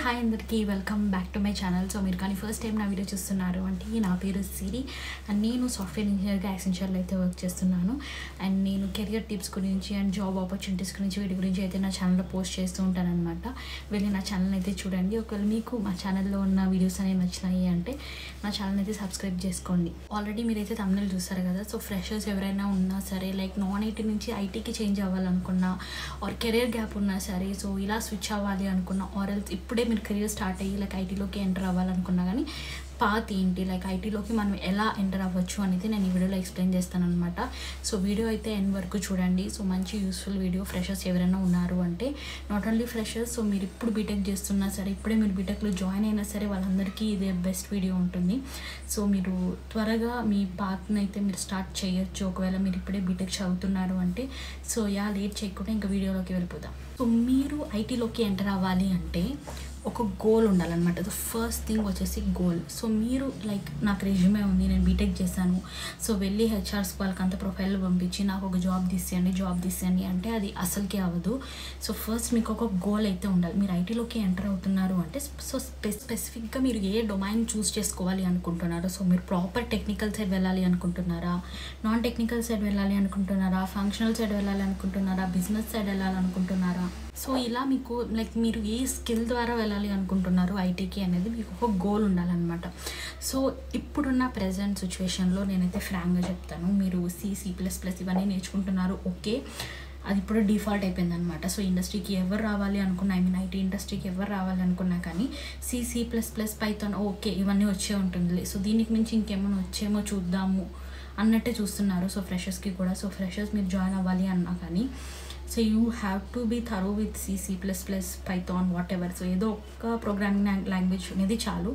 Hi అందరికీ welcome back to my channel. So మీరు కానీ ఫస్ట్ టైం నా వీడియో చూస్తున్నారు అంటే నా పేరు సిరి అండ్ నేను సాఫ్ట్వేర్ ఇంజనీర్గా యాక్సెంచర్లో అయితే వర్క్ చేస్తున్నాను. అండ్ నేను కెరియర్ టిప్స్ గురించి అండ్ జాబ్ ఆపర్చునిటీస్ గురించి వీటి గురించి అయితే నా ఛానల్లో పోస్ట్ చేస్తూ ఉంటాను అనమాట. వెళ్ళి నా ఛానల్ అయితే చూడండి. ఒకవేళ మీకు మా ఛానల్లో ఉన్న వీడియోస్ అనేవి నచ్చినాయి అంటే నా ఛానల్ అయితే సబ్స్క్రైబ్ చేసుకోండి. ఆల్రెడీ మీరైతే తమిళ చూస్తారు కదా. సో ఫ్రెషర్స్ ఎవరైనా ఉన్నా సరే, లైక్ నాన్ ఐటీ నుంచి ఐటీకి చేంజ్ అవ్వాలనుకున్నా ఆర్ కెరియర్ గ్యాప్ ఉన్నా సరే, సో ఇలా స్విచ్ అవ్వాలి అనుకున్నా ఆర్ ఎల్స్ ఇప్పుడే మీరు కెరియర్ స్టార్ట్ అయ్యి లైక్ ఐటీలోకి ఎంటర్ అవ్వాలనుకున్నా కానీ పాత్ ఏంటి, లైక్ ఐటీలోకి మనం ఎలా ఎంటర్ అవ్వచ్చు అనేది నేను ఈ వీడియోలో ఎక్స్ప్లెయిన్ చేస్తాను అనమాట. సో వీడియో అయితే ఎండ్ వరకు చూడండి. సో మంచి యూస్ఫుల్ వీడియో. ఫ్రెషర్స్ ఎవరైనా ఉన్నారు అంటే, నాట్ ఓన్లీ ఫ్రెషర్స్, సో మీరు ఇప్పుడు బీటెక్ చేస్తున్నా సరే, ఇప్పుడే మీరు బీటెక్లో జాయిన్ అయినా సరే, వాళ్ళందరికీ ఇదే బెస్ట్ వీడియో ఉంటుంది. సో మీరు త్వరగా మీ పాత్ని అయితే మీరు స్టార్ట్ చేయొచ్చు ఒకవేళ మీరు ఇప్పుడే బీటెక్ చదువుతున్నారు అంటే. సో లేట్ చేయకుండా ఇంకా వీడియోలోకి వెళ్ళిపోదాం. సో మీరు ఐటీలోకి ఎంటర్ అవ్వాలి అంటే ఒక గోల్ ఉండాలన్నమాట. ద ఫస్ట్ థింగ్ వచ్చేసి గోల్. సో మీరు లైక్ నాకు రెజ్యూమే ఉంది, నేను బీటెక్ చేశాను, సో వెళ్ళి హెచ్ఆర్స్ వాళ్ళకి అంత ప్రొఫైల్ పంపించి నాకు ఒక జాబ్ తీసేయండి అంటే అది అసలుకే అవ్వదు. సో ఫస్ట్ మీకు ఒక గోల్ అయితే ఉండాలి. మీరు ఐటీలోకి ఎంటర్ అవుతున్నారు అంటే సో స్పెసిఫిక్గా మీరు ఏ డొమైన్ చూస్ చేసుకోవాలి అనుకుంటున్నారు. సో మీరు ప్రాపర్ టెక్నికల్ సైడ్ వెళ్ళాలి అనుకుంటున్నారా, నాన్ టెక్నికల్ సైడ్ వెళ్ళాలి అనుకుంటున్నారా, ఫంక్షనల్ సైడ్ వెళ్ళాలి అనుకుంటున్నారా, బిజినెస్ సైడ్ వెళ్ళాలనుకుంటున్నారా. సో ఇలా మీకు లైక్ మీరు ఏ స్కిల్ ద్వారా వెళ్ళాలి అనుకుంటున్నారు ఐటీకి అనేది మీకు ఒక గోల్ ఉండాలన్నమాట. సో ఇప్పుడున్న ప్రజెంట్ సిచ్యువేషన్లో నేనైతే ఫ్రాంక్గా చెప్తాను, మీరు C++ ఇవన్నీ నేర్చుకుంటున్నారు, ఓకే, అది ఇప్పుడు డిఫాల్ట్ అయిపోయింది అనమాట. సో ఇండస్ట్రీకి ఎవరు రావాలి అనుకున్నా, ఐటీ ఇండస్ట్రీకి ఎవరు రావాలి అనుకున్నా కానీ C++, పైథాన్ ఓకే ఇవన్నీ వచ్చే ఉంటుంది. సో దీనికి మించి ఇంకేమైనా వచ్చేమో చూద్దాము అన్నట్టే చూస్తున్నారు. సో ఫ్రెషర్స్కి కూడా. సో ఫ్రెషర్స్ మీరు జాయిన్ అవ్వాలి అన్నా కానీ so you have to be thorough with C++, Python, whatever. So ఏదో ఒక ప్రోగ్రామింగ్ లాంగ్వేజ్ అనేది చాలు.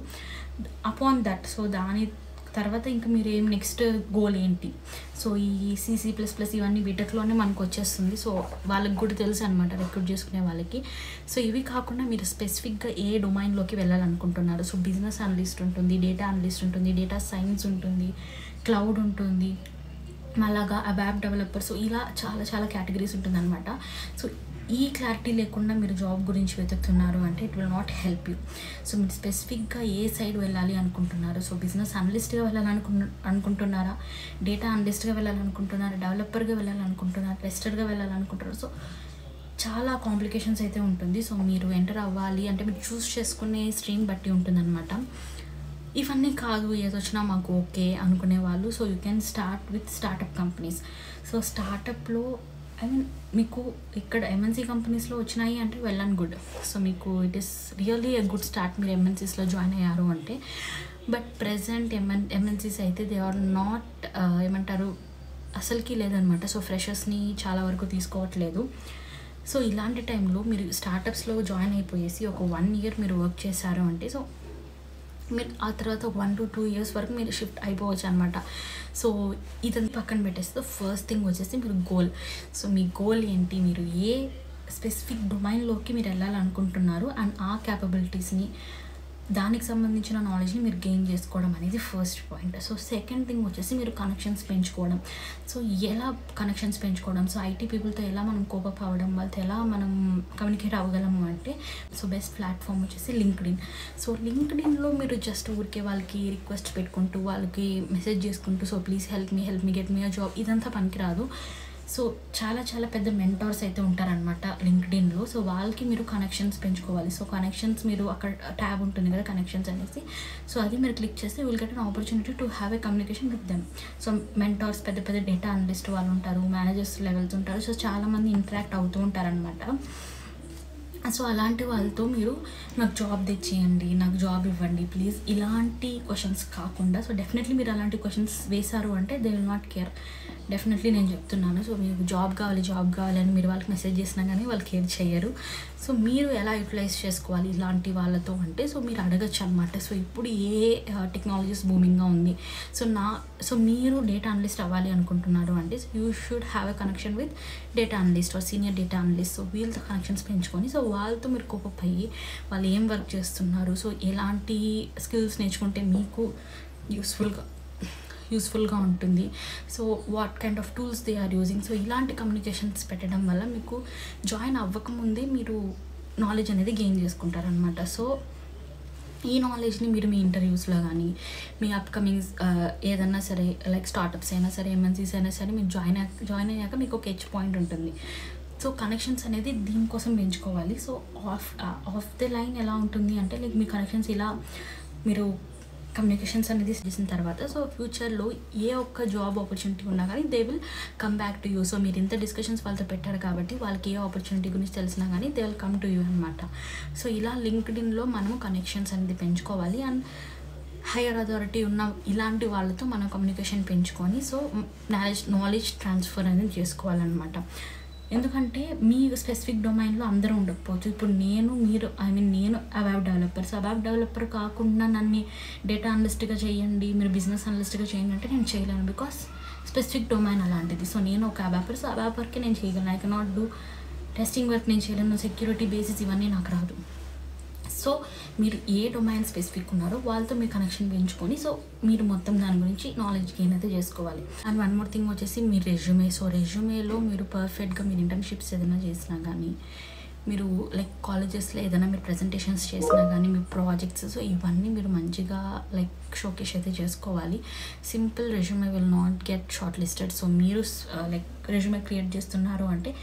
అపాన్ దట్, సో దాని తర్వాత ఇంకా మీరు ఏం నెక్స్ట్ గోల్ ఏంటి. సో ఈ C++ ఇవన్నీ బీటెక్లోనే మనకు వచ్చేస్తుంది. సో వాళ్ళకి కూడా తెలుసు అనమాట, రిక్రూట్ చేసుకునే వాళ్ళకి. సో ఇవి కాకుండా మీరు స్పెసిఫిక్గా ఏ డొమైన్లోకి వెళ్ళాలనుకుంటున్నారు. సో బిజినెస్ అనలిస్ట్ ఉంటుంది, డేటా అనలిస్ట్ ఉంటుంది, డేటా సైన్స్ ఉంటుంది, క్లౌడ్ ఉంటుంది, అలాగా అబాప్ డెవలపర్. సో ఇలా చాలా కేటగిరీస్ ఉంటుంది అనమాట. సో ఈ క్లారిటీ లేకుండా మీరు జాబ్ గురించి వెతుకుతున్నారు అంటే it will not help you. So మీరు స్పెసిఫిక్గా ఏ సైడ్ వెళ్ళాలి అనుకుంటున్నారు. సో బిజినెస్ అనలిస్ట్గా అనుకుంటున్నారా, డేటా అనలిస్ట్గా వెళ్ళాలనుకుంటున్నారా, డెవలపర్గా వెళ్ళాలనుకుంటున్నారా, టెస్టర్గా వెళ్ళాలనుకుంటున్నారు. సో చాలా కాంప్లికేషన్స్ అయితే ఉంటుంది. సో మీరు ఎంటర్ అవ్వాలి అంటే మీరు చూస్ చేసుకునే స్ట్రీమ్ బట్టి ఉంటుందన్నమాట. ఇవన్నీ కాదు, ఏదొచ్చినా మాకు ఓకే అనుకునే వాళ్ళు, so you can start with startup companies. So స్టార్టప్లో మీకు ఇక్కడ MNC కంపెనీస్లో వచ్చినాయి అంటే వెల్ అండ్ గుడ్. సో మీకు it is really a good start మీరు MNCస్లో జాయిన్ అయ్యారు అంటే. బట్ ప్రెజెంట్ MNCs అయితే దే ఆర్ నాట్ ఏమంటారు అసలుకి లేదనమాట. సో ఫ్రెషర్స్ని చాలా వరకు తీసుకోవట్లేదు. సో ఇలాంటి టైంలో మీరు స్టార్టప్స్లో జాయిన్ అయిపోయేసి ఒక 1 year మీరు వర్క్ చేశారు అంటే సో మీరు ఆ తర్వాత 1 to 2 years వరకు మీరు షిఫ్ట్ అయిపోవచ్చు అనమాట. సో ఇదంతా పక్కన పెట్టేస్తే ఫస్ట్ థింగ్ వచ్చేసి మీరు గోల్. సో మీ గోల్ ఏంటి, మీరు ఏ స్పెసిఫిక్ డొమైన్లోకి మీరు వెళ్ళాలనుకుంటున్నారు అండ్ ఆ క్యాపబిలిటీస్ని, దానికి సంబంధించిన నాలెడ్జ్ని మీరు గెయిన్ చేసుకోవడం అనేది first point. So second thing వచ్చేసి మీరు కనెక్షన్స్ పెంచుకోవడం. సో ఎలా కనెక్షన్స్ పెంచుకోవడం, సో ఐటీ పీపుల్తో ఎలా మనం కోపప్ అవ్వడం, వాళ్ళతో ఎలా మనం కమ్యూనికేట్ అవ్వగలము అంటే సో బెస్ట్ ప్లాట్ఫామ్ వచ్చేసి లింక్డ్ఇన్. సో లింక్డ్ఇన్లో మీరు జస్ట్ ఊరికే వాళ్ళకి రిక్వెస్ట్ పెట్టుకుంటూ వాళ్ళకి మెసేజ్ చేసుకుంటూ so please help me get me a job ఇదంతా పనికిరాదు. సో చాలా పెద్ద మెంటార్స్ అయితే ఉంటారనమాట లింక్డ్ఇన్లో. సో వాళ్ళకి మీరు కనెక్షన్స్ పెంచుకోవాలి. సో కనెక్షన్స్ మీరు అక్కడ ట్యాబ్ ఉంటుంది కదా కనెక్షన్స్ అనేసి, సో అది మీరు క్లిక్ చేస్తే will get an opportunity to have a communication with them. So mentors పెద్ద డేటా అనలిస్ట్ వాళ్ళు ఉంటారు, మేనేజర్స్ లెవెల్స్ ఉంటారు. సో చాలామంది ఇంటరాక్ట్ అవుతూ ఉంటారనమాట. సో అలాంటి వాళ్ళతో మీరు నాకు జాబ్ తెచ్చేయండి, నాకు జాబ్ ఇవ్వండి ప్లీజ్, ఇలాంటి క్వశ్చన్స్ కాకుండా సో డెఫినెట్లీ మీరు అలాంటి క్వశ్చన్స్ వేశారు అంటే they will not care. Definitely నేను చెప్తున్నాను. సో మీకు జాబ్ కావాలి అని మీరు వాళ్ళకి మెసేజ్ చేసినా కానీ వాళ్ళు కేర్ చేయరు. సో మీరు ఎలా యూటిలైజ్ చేసుకోవాలి ఇలాంటి వాళ్ళతో అంటే సో మీరు అడగచ్చు అనమాట. సో ఇప్పుడు ఏ టెక్నాలజీస్ బూమింగ్గా ఉంది, సో మీరు డేటా అనలిస్ట్ అవ్వాలి అనుకుంటున్నారు అంటే you should have a connection with data analyst or senior data analyst. So వీళ్ళతో కనెక్షన్స్ పెంచుకొని సో వాళ్ళతో మీరు కోపప్ అయ్యి వాళ్ళు ఏం వర్క్ చేస్తున్నారు, సో ఎలాంటి స్కిల్స్ నేర్చుకుంటే మీకు యూస్ఫుల్గా ఉంటుంది, so what kind of tools they are using. So ఇలాంటి కమ్యూనికేషన్స్ పెట్టడం వల్ల మీకు జాయిన్ అవ్వకముందే మీరు నాలెడ్జ్ అనేది గెయిన్ చేసుకుంటారనమాట. సో ఈ నాలెడ్జ్ని మీరు మీ ఇంటర్వ్యూస్లో కానీ మీ అప్కమింగ్ ఏదన్నా సరే లైక్ స్టార్టప్స్ అయినా సరే ఎంఎన్సీస్ అయినా సరే మీరు జాయిన్ అయ్యాక మీకు ఒక హెచ్ పాయింట్ ఉంటుంది. సో కనెక్షన్స్ అనేది దీనికోసం పెంచుకోవాలి. సో ఆఫ్ ద లైన్ ఎలా ఉంటుంది అంటే లైక్ మీ కనెక్షన్స్ ఇలా మీరు కమ్యూనికేషన్స్ అనేది చేసిన తర్వాత సో ఫ్యూచర్లో ఏ ఒక్క జాబ్ ఆపర్చునిటీ ఉన్నా కానీ they will come back to you. So మీరు ఇంత డిస్కషన్స్ వాళ్ళతో పెట్టారు కాబట్టి వాళ్ళకి ఏ ఆపర్చునిటీ గురించి తెలిసినా కానీ they will come to you అనమాట. సో ఇలా లింక్డ్ఇన్లో మనము కనెక్షన్స్ అనేది పెంచుకోవాలి. అండ్ హైయర్ అథారిటీ ఉన్న ఇలాంటి వాళ్ళతో మనం కమ్యూనికేషన్ పెంచుకొని సో నాలెడ్జ్ ట్రాన్స్ఫర్ అనేది చేసుకోవాలన్నమాట. ఎందుకంటే మీ స్పెసిఫిక్ డొమైన్లో అందరూ ఉండకపోవచ్చు. ఇప్పుడు నేను వెబ్ డెవలపర్ కాకుండా నన్ను డేటా అనలిస్ట్గా చేయండి, మీరు బిజినెస్ అనలిస్ట్గా చేయండి అంటే నేను చేయలేను, బికాస్ స్పెసిఫిక్ డొమైన్ అలాంటిది. సో నేను ఒక అబాపర్కి నేను చేయగలను. I cannot do testing work నేను చేయలేను, సెక్యూరిటీ బేసిస్ ఇవన్నీ నాకు రాదు. సో మీరు ఏ డొమైన్ స్పెసిఫిక్ ఉన్నారో వాళ్ళతో మీ కనెక్షన్ పెంచుకొని సో మీరు మొత్తం దాని గురించి నాలెడ్జ్ గెయిన్ అయితే చేసుకోవాలి. అండ్ వన్ మోర్ థింగ్ వచ్చేసి మీ రెజ్యూమే. సో రెజ్యూమేలో మీరు పర్ఫెక్ట్గా మీరు ఇంటర్న్షిప్స్ ఏదైనా చేసినా కానీ మీరు లైక్ కాలేజెస్లో ఏదైనా మీరు ప్రజెంటేషన్స్ చేసినా కానీ మీ ప్రాజెక్ట్స్ సో ఇవన్నీ మీరు మంచిగా లైక్ షోకేస్ అయితే చేసుకోవాలి. Simple resume will not get short listed. So మీరు లైక్ రెజ్యూమే క్రియేట్ చేస్తున్నారు అంటే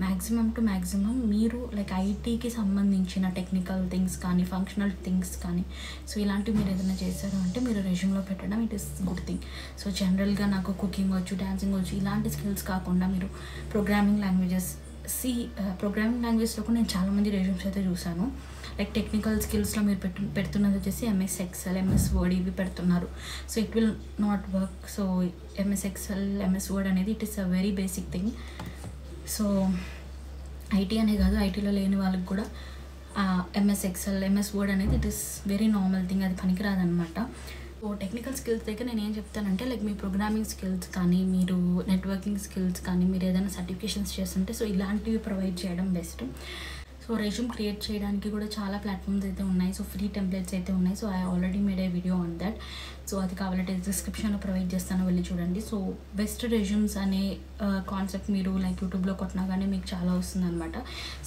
మ్యాక్సిమం మీరు లైక్ ఐటీకి సంబంధించిన టెక్నికల్ థింగ్స్ కానీ ఫంక్షనల్ థింగ్స్ కానీ సో ఇలాంటివి మీరు ఏదైనా చేశారు అంటే మీరు రెజ్యూమ్లో పెట్టడం it is good thing. So జనరల్గా నాకు కుకింగ్ వచ్చు, డాన్సింగ్ వచ్చు ఇలాంటి స్కిల్స్ కాకుండా మీరు ప్రోగ్రామింగ్ లాంగ్వేజెస్ ప్రోగ్రామింగ్ లాంగ్వేజ్లో కూడా నేను చాలామంది రెజ్యూమ్స్ అయితే చూసాను. లైక్ టెక్నికల్ స్కిల్స్లో మీరు పెడుతున్నది వచ్చేసి ఎంఎస్ ఎక్సెల్, ఎంఎస్ వర్డ్ ఇవి పెడుతున్నారు. So it will not work. So MS Excel, MS Word అనేది it is a very basic thing. So IT అనే కాదు, ఐటీలో లేని వాళ్ళకి కూడా ఎంఎస్ ఎక్సెల్, ఎంఎస్ వర్డ్ అనేది it is very normal thing, అది పనికిరాదనమాట. సో టెక్నికల్ స్కిల్స్ దగ్గర నేను ఏం చెప్తానంటే లైక్ మీ ప్రోగ్రామింగ్ స్కిల్స్ కానీ మీరు నెట్వర్కింగ్ స్కిల్స్ కానీ మీరు ఏదైనా సర్టిఫికేషన్స్ చేస్తుంటే సో ఇలాంటివి ప్రొవైడ్ చేయడం బెస్ట్. సో రెజ్యూమ్ క్రియేట్ చేయడానికి కూడా చాలా ప్లాట్ఫామ్స్ అయితే ఉన్నాయి. సో ఫ్రీ టెంప్లెట్స్ అయితే ఉన్నాయి. So I already made A video on that. So అది కావాలంటే డిస్క్రిప్షన్లో ప్రొవైడ్ చేస్తాను, వెళ్ళి చూడండి. సో బెస్ట్ రెజ్యూమ్స్ అనే కాన్సెప్ట్ మీరు లైక్ యూట్యూబ్లో కొట్టినా కానీ మీకు చాలా వస్తుంది అనమాట.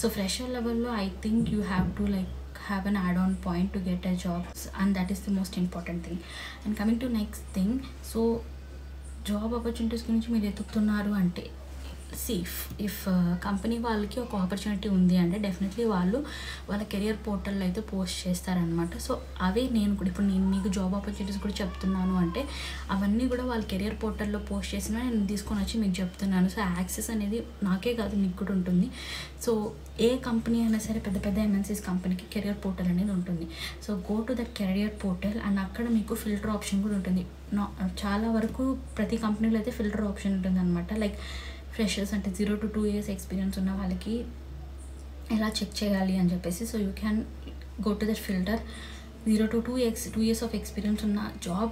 సో ఫ్రెషర్ లెవెల్లో I think you have to like have an add-on point to get a job, and that is the most important thing. And coming to next thing, so job opportunities గురించి మీరు ఎత్తుకుతున్నారు అంటే if company వాళ్ళకి ఒక opportunity ఉంది అంటే definitely వాళ్ళ career పోర్టల్లో అయితే పోస్ట్ చేస్తారనమాట. సో అవే నేను కూడా ఇప్పుడు నేను మీకు జాబ్ ఆపర్చునిటీస్ కూడా చెప్తున్నాను అంటే అవన్నీ కూడా వాళ్ళ కెరియర్ పోర్టల్లో పోస్ట్ చేసినా నేను తీసుకొని వచ్చి మీకు చెప్తున్నాను. సో యాక్సెస్ అనేది నాకే కాదు మీకు కూడా ఉంటుంది. సో ఏ కంపెనీ అయినా సరే పెద్ద ఎంఎన్సీస్ కంపెనీకి కెరియర్ పోర్టల్ అనేది ఉంటుంది. So go to that career portal and అక్కడ మీకు ఫిల్టర్ ఆప్షన్ కూడా ఉంటుంది. చాలా వరకు ప్రతి కంపెనీలో అయితే ఫిల్టర్ ఆప్షన్ ఉంటుంది అనమాట. లైక్ ఫ్రెషర్స్ అంటే 0 to 2 years ఎక్స్పీరియన్స్ ఉన్న వాళ్ళకి ఎలా చెక్ చేయాలి అని చెప్పేసి so you can go to that filter. 0 to 2 years of experience ఉన్న జాబ్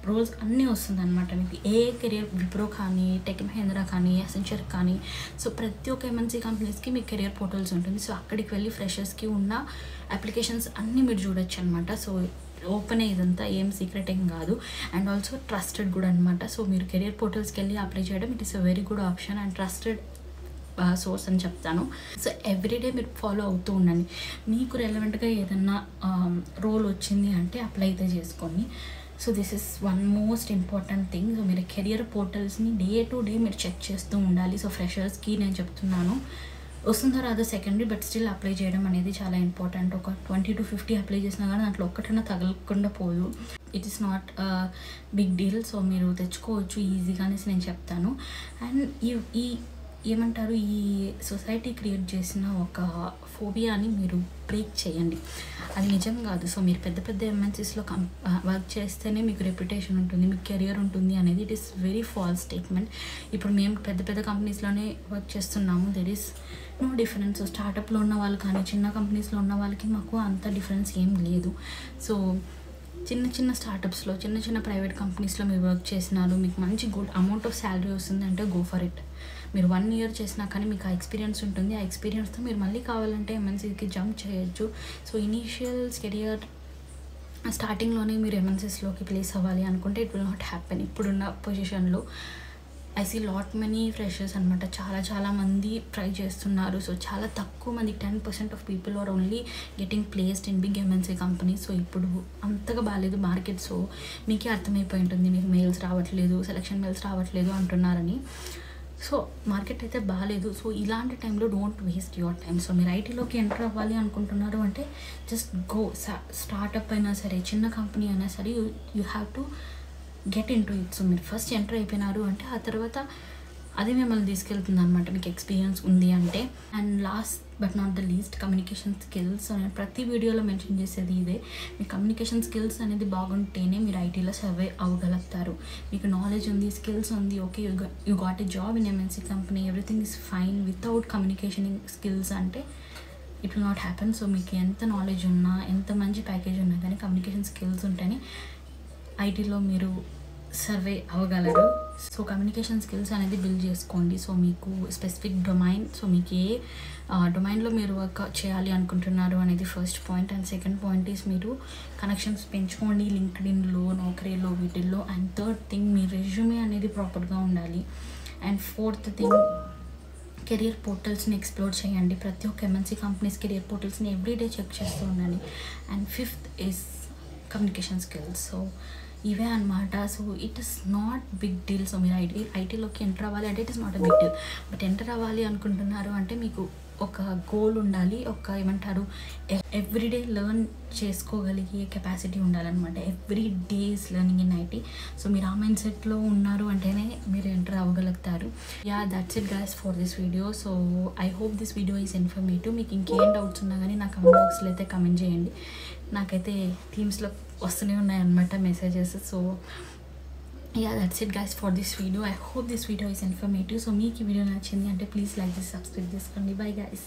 రోల్స్ అన్నీ వస్తుంది అనమాట మీకు. ఏ కెరియర్ విప్రో కానీ, టెక్ మహేంద్ర కానీ, అసెంచర్ కానీ సో ప్రతి ఒక్క ఎంఎన్సీ కంపెనీస్కి మీకు కెరియర్ పోర్టల్స్ ఉంటుంది. సో అక్కడికి వెళ్ళి ఫ్రెషర్స్కి ఉన్న అప్లికేషన్స్ అన్నీ మీరు చూడొచ్చు అనమాట. సో ఓపెన్ ఇదంతా ఏం సీక్రెట్ ఏం కాదు అండ్ ఆల్సో ట్రస్టెడ్ కూడా అనమాట. సో మీరు కెరియర్ పోర్టల్స్కి వెళ్ళి అప్లై చేయడం it is a very good option and trusted source అని చెప్తాను. సో ఎవ్రీడే మీరు ఫాలో అవుతూ ఉండండి. మీకు రెలవెంట్గా ఏదన్నా రోల్ వచ్చింది అంటే అప్లై అయితే చేసుకోండి. So this is one most important thing. So మీరు కెరియర్ పోర్టల్స్ని డే టు డే మీరు చెక్ చేస్తూ ఉండాలి. సో ఫ్రెషర్స్కి నేను చెప్తున్నాను, వస్తుందో రాదో సెకండరీ, బట్ స్టిల్ అప్లై చేయడం అనేది చాలా ఇంపార్టెంట్. ఒక 20 to 50 అప్లై చేసినా కానీ దాంట్లో ఒక్కటన్నా తగలకుండా పోదు. It is not big deal. So మీరు తెచ్చుకోవచ్చు ఈజీగానే నేను చెప్తాను. అండ్ ఈ ఏమంటారు ఈ సొసైటీ క్రియేట్ చేసిన ఒక ఫోబియాని మీరు బ్రేక్ చేయండి. అది నిజం కాదు. సో మీరు పెద్ద ఎంఎన్సీస్లో వర్క్ చేస్తేనే మీకు రెప్యుటేషన్ ఉంటుంది, మీకు కెరియర్ ఉంటుంది అనేది it is very false statement. ఇప్పుడు మేము పెద్ద కంపెనీస్లోనే వర్క్ చేస్తున్నాము. There is no difference. స్టార్టప్లో ఉన్న వాళ్ళు కానీ చిన్న కంపెనీస్లో ఉన్న వాళ్ళకి మాకు అంత డిఫరెన్స్ ఏం లేదు. సో చిన్న స్టార్టప్స్లో చిన్న ప్రైవేట్ కంపెనీస్లో మీరు వర్క్ చేసినారు, మీకు మంచి గుడ్ అమౌంట్ ఆఫ్ శాలరీ వస్తుంది అంటే గో ఫర్ ఇట్. మీరు 1 year చేసినా కానీ మీకు ఆ ఎక్స్పీరియన్స్ ఉంటుంది. ఆ ఎక్స్పీరియన్స్తో మీరు మళ్ళీ కావాలంటే ఎంఎన్సీకి జంప్ చేయొచ్చు. సో ఇనీషియల్ కెరియర్ స్టార్టింగ్లోనే మీరు ఎంఎన్సీస్లోకి ప్లేస్ అవ్వాలి అనుకుంటే ఇట్ విల్ నాట్ హ్యాపెన్. ఇప్పుడున్న పొజిషన్లో I see lot many freshers అనమాట. చాలా మంది ట్రై చేస్తున్నారు. సో చాలా తక్కువ మంది 10% of people are only getting placed in big MNC company. So ఇప్పుడు అంతగా బాగాలేదు మార్కెట్. సో మీకే అర్థమైపోయి ఉంటుంది, మీకు మెయిల్స్ రావట్లేదు, సెలక్షన్ మెయిల్స్ రావట్లేదు అంటున్నారని. సో మార్కెట్ అయితే బాగాలేదు. సో ఇలాంటి టైంలో don't waste your time. So మీరు ఐటీలోకి ఎంటర్ అవ్వాలి అనుకుంటున్నారు అంటే జస్ట్ గో. స్టార్టప్ అయినా సరే, చిన్న కంపెనీ అయినా సరే, you have to get in to it. So మీరు ఫస్ట్ ఎంటర్ అయిపోయినారు అంటే ఆ తర్వాత అది మిమ్మల్ని తీసుకెళ్తుంది అనమాట, మీకు ఎక్స్పీరియన్స్ ఉంది అంటే. And last but not the least, communication skills అనేది ప్రతి వీడియోలో మెన్షన్ చేసేది ఇదే. మీ కమ్యూనికేషన్ స్కిల్స్ అనేది బాగుంటేనే మీరు ఐటీలో సర్వే అవ్వగలుగుతారు. మీకు నాలెడ్జ్ ఉంది, స్కిల్స్ ఉంది, okay you got a job in MNC company, everything is fine. Without communication skills అంటే it will not happen. So మీకు ఎంత నాలెడ్జ్ ఉన్నా, ఎంత మంచి ప్యాకేజ్ ఉన్నా కానీ కమ్యూనికేషన్ స్కిల్స్ ఉంటేనే ఐటీలో మీరు సర్వే అవ్వగలరు. సో కమ్యూనికేషన్ స్కిల్స్ అనేది బిల్డ్ చేసుకోండి. సో మీకు స్పెసిఫిక్ డొమైన్, సో మీకు ఏ డొమైన్లో మీరు వర్క్ చేయాలి అనుకుంటున్నారు అనేది first point. And second point is మీరు కనెక్షన్స్ పెంచుకోండి లింక్డ్ఇన్లో, నౌకరీలో, వీటిల్లో. అండ్ థర్డ్ థింగ్, మీ రెజ్యూమే అనేది ప్రాపర్గా ఉండాలి. అండ్ ఫోర్త్ థింగ్, కెరియర్ పోర్టల్స్ని ఎక్స్ప్లోర్ చేయండి. ప్రతి ఒక్క ఎంఎన్సీ కంపెనీస్ కెరియర్ పోర్టల్స్ని ఎవ్రీడే చెక్ చేస్తూ ఉండండి. And fifth is communication skills. So ఇవే అనమాట. So it is not big deal. So మీరు ఐటీలోకి ఎంటర్ అవ్వాలి అంటే it is not a big deal. But enter అవ్వాలి అనుకుంటున్నారు అంటే మీకు ఒక గోల్ ఉండాలి, ఒక ఏమంటారు ఎవ్రీడే లెర్న్ చేసుకోగలిగే కెపాసిటీ ఉండాలన్నమాట. Every days learning in IT. So మీరు ఆ మైండ్ సెట్లో ఉన్నారు అంటేనే మీరు ఎంటర్ అవ్వగలుగుతారు. Yeah, that's it guys for this video. So I hope this video is informative. మీకు ఇంకేం డౌట్స్ ఉన్నా కానీ నా కమెంట్ బాక్స్లో అయితే కమెంట్ చేయండి. నాకైతే టీమ్స్లో వస్తూనే ఉన్నాయన్నమాట messages. So yeah, that's it guys for this video. I hope this video is informative. So మీకు ఈ వీడియో నచ్చింది అంటే ప్లీజ్ లైక్ చేసి సబ్స్క్రైబ్ చేసుకోండి. Bye guys.